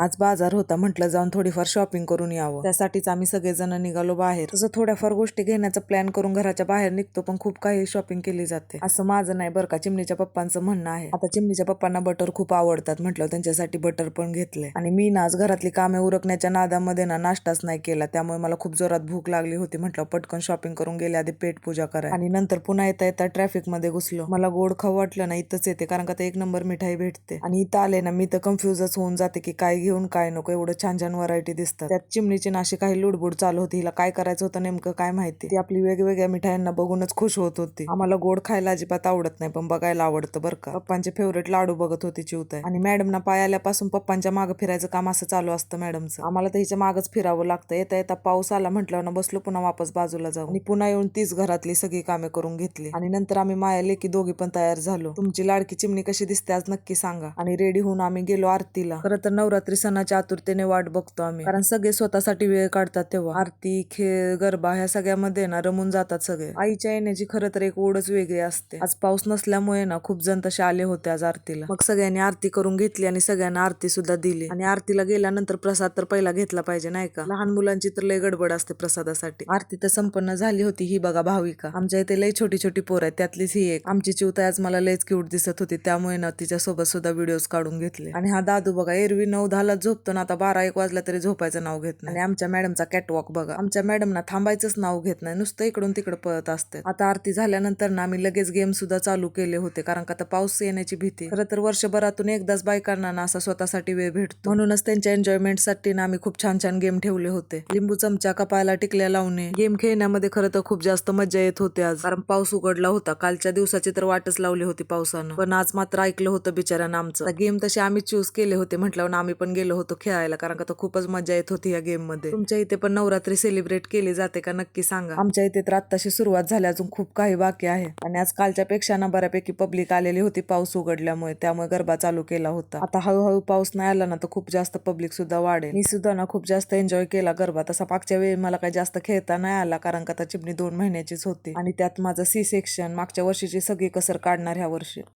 आज बाजार होता, म्हटलं जाऊन थोडीफार शॉपिंग करून यावं. त्यासाठीच आम्ही सगळेजण निघालो बाहेर. तसं थोड्याफार गोष्टी घेण्याचा प्लॅन करून घराच्या बाहेर निघतो, पण खूप काही शॉपिंग केली जाते. असं माझं नाही बरं का, चिमणीच्या पप्पांचं म्हणणं आहे. आता चिमणीच्या पप्पांना बटर खूप आवडतात, म्हटलं त्यांच्यासाठी बटर पण घेतलंय. आणि मी ना आज घरातली कामे उरकण्याच्या नादामध्ये ना नाश्ताच नाही केला, त्यामुळे मला खूप जोरात भूक लागली होती. म्हटलं पटकन शॉपिंग करून गेले, आधी पेट पूजा कराय आणि नंतर पुन्हा येता येता ट्रॅफिक मध्ये घुसलो. मला गोड खाऊ वाटलं ना, इथंच येते कारण का ते एक नंबर मिठाई भेटते. आणि इथं आले ना मी तर कन्फ्युजच होऊन जाते की काय घेऊन काय नको, एवढं छान छान व्हरायटी दिसतात. त्यात चिमणीची नाशी काही लुडबुड चालू होती, हिला काय करायचं होतं नेमकं काय माहिती. ती आपली वेगवेगळ्या मिठायांना बघूनच खुश होत होती. आम्हाला गोड खायला अजिबात आवडत नाही, पण बघायला आवडतं बरं का. पप्पांचे फेवरेट लाडू बघत होती चिवताय. आणि मॅडमना पाय आल्यापासून पप्पांच्या मागे फिरायचं काम असं चालू असतं मॅडमचं. आम्हाला तर हिच्या मागच फिरावं लागतं. येता येता पाऊस आला म्हटल्यावर ना बसलो पुन्हा वापस बाजूला जाऊ आणि पुन्हा येऊन तीच घरातली सगळी कामे करून घेतली. आणि नंतर आम्ही माया लेकी दोघी पण तयार झालो. तुमची लाडकी चिमणी कशी दिसते आज नक्की सांगा. आणि रेडी होऊन आम्ही गेलो आरतीला. खरं तर नवरात्री सणाच्या आतुरतेने वाट बघतो आम्ही, कारण सगळे स्वतःसाठी वेळ काढतात तेव्हा. आरती, खेळ, गरबा ह्या सगळ्यामध्ये ना रमून जातात सगळे. आईच्या येण्याची खरं तर एक ओढच वेगळी असते. आज पाऊस नसल्यामुळे ना खूप जण तसे आले होते आज आरतीला. मग सगळ्यांनी आरती करून घेतली आणि सगळ्यांना आरती सुद्धा दिली. आणि आरतीला गेल्यानंतर प्रसाद तर पहिला घेतला पाहिजे नाही का. लहान मुलांची तर लय गडबड असते प्रसादासाठी. आरती तर संपन्न झाली होती. ही बघा भाविका, आमच्या इथे लय छोटी छोटी पोर आहेत, त्यातलीच ही एक. आमची चिवताई आज मला लयच क्यूट दिसत होती, त्यामुळे ना तिच्या सोबत सुद्धा व्हिडिओज काढून घेतले. आणि हा दादू बघा, एरवी 9-10 झोपतो ना, आता 12-1 वाजला तरी झोपायचं नाव घेत नाही. आणि आमच्या मॅडमचा कॅटवॉक बघा, आमच्या मॅडम ना थांबायचंच नाव घेत नाही, नुसतं इकडून तिकडे पळत असते. आता आरती झाल्यानंतर ना आम्ही लगेच गेम सुद्धा चालू केले होते, कारण का आता पाऊस येण्याची भीती. खरं तर वर्षभरातून एकदाच बायकांना ना असा स्वतःसाठी वेळ भेटतो, म्हणूनच त्यांच्या एन्जॉयमेंटसाठी ना आम्ही खूप छान छान गेम ठेवले होते. लिंबू चमचा, कपाळाला टिकल्या लावणे. गेम खेळण्यामध्ये खरं तर खूप जास्त मजा येत होते आज, कारण पाऊस उघडला होता. कालच्या दिवसाची तर वाटच लावली होती पावसानं, पण आज मात्र ऐकलं होतं बिचाऱ्यानं आमचं. गेम तसे आम्ही चूज केले होते म्हटल्यावर आम्ही पण गेलो होतो खेळायला, कारण का खूपच मजा येत होती या गेम मध्ये. तुमच्या इथे पण नवरात्री सेलिब्रेट केली जाते का नक्की सांगा. आमच्या इथे तर आत्ताशी सुरुवात झाली, अजून खूप काही बाकी आहे. आणि आज कालच्या पेक्षा ना बऱ्यापैकी पब्लिक आलेली होती पाऊस उघडल्यामुळे, त्यामुळे गरबा चालू केला होता. आता हळूहळू पाऊस नाही आला ना तर खूप जास्त पब्लिक सुद्धा वाढेल. मी सुद्धा ना खूप जास्त एन्जॉय केला गरबा. तसा मागच्या वेळी मला काही जास्त खेळता नाही आला, कारण का चिमणी 2 महिन्याचीच होती आणि त्यात माझं सी सेक्शन. मागच्या वर्षीची सगळी कसर काढणार ह्या वर्षी.